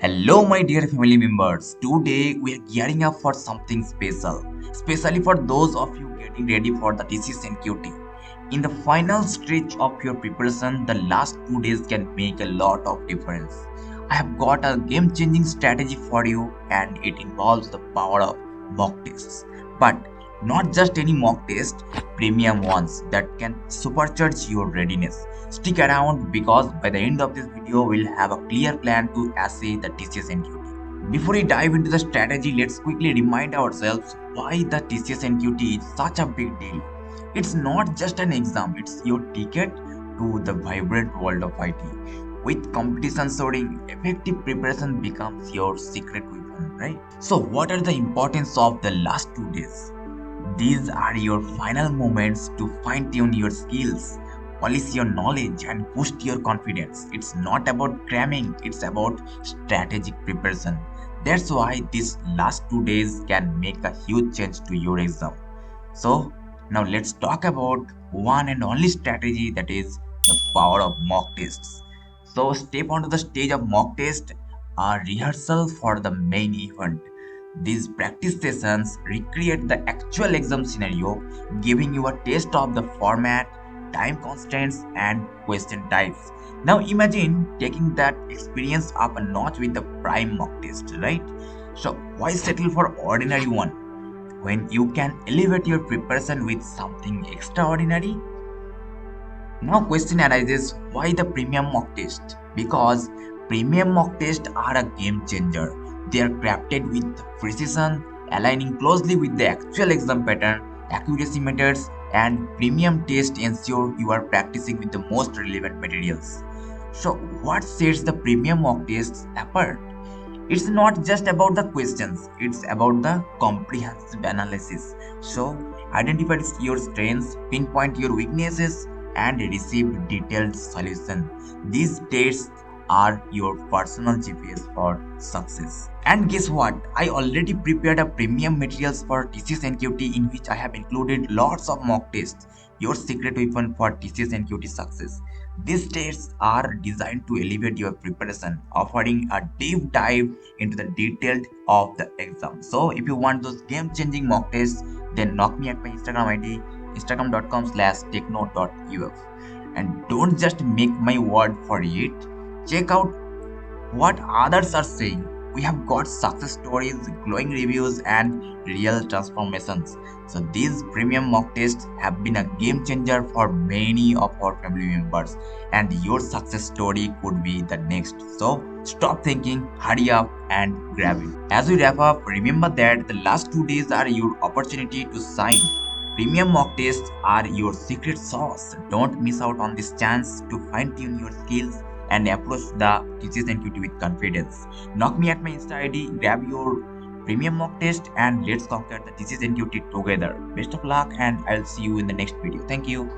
Hello, my dear family members. Today we are gearing up for something special, especially for those of you getting ready for the TCS NQT. In the final stretch of your preparation, the last 2 days can make a lot of difference. I have got a game changing strategy for you, and it involves the power of mock tests. But not just any mock test, premium ones that can supercharge your readiness. Stick around because by the end of this video, we'll have a clear plan to assay the TCS NQT. Before we dive into the strategy, let's quickly remind ourselves why the TCS NQT is such a big deal. It's not just an exam, it's your ticket to the vibrant world of IT. With competition soaring, effective preparation becomes your secret weapon, right? So, what are the importance of the last 2 days? These are your final moments to fine tune your skills, polish your knowledge, and boost your confidence. It's not about cramming, it's about strategic preparation. That's why these last 2 days can make a huge change to your exam. So, now let's talk about one and only strategy, that is the power of mock tests. So, step onto the stage of mock test, a rehearsal for the main event. These practice sessions recreate the actual exam scenario, giving you a taste of the format, time constraints, and question types. Now imagine taking that experience up a notch with the prime mock test, right? So why settle for ordinary one when you can elevate your preparation with something extraordinary? Now question arises, why the premium mock test? Because premium mock tests are a game changer. They are crafted with precision, aligning closely with the actual exam pattern, accuracy methods, and premium tests ensure you are practicing with the most relevant materials. So what sets the premium mock tests apart? It's not just about the questions, it's about the comprehensive analysis. So identify your strengths, pinpoint your weaknesses, and receive detailed solution. These tests are your personal GPS for success. And guess what? I already prepared a premium materials for TCS NQT in which I have included lots of mock tests, your secret weapon for TCS NQT success. These tests are designed to elevate your preparation, offering a deep dive into the details of the exam. So if you want those game-changing mock tests, then knock me at my Instagram ID, instagram.com/tekno.uf. And don't just make my word for it. Check out what others are saying. We have got success stories, glowing reviews, and real transformations. So these premium mock tests have been a game changer for many of our family members, and your success story could be the next. So stop thinking, hurry up and grab it. As we wrap up, remember that the last 2 days are your opportunity to shine. Premium mock tests are your secret sauce. Don't miss out on this chance to fine tune your skills and approach the TCS NQT with confidence. Knock me at my Insta ID, grab your premium mock test, and let's conquer the TCS NQT together. Best of luck, and I'll see you in the next video. Thank you.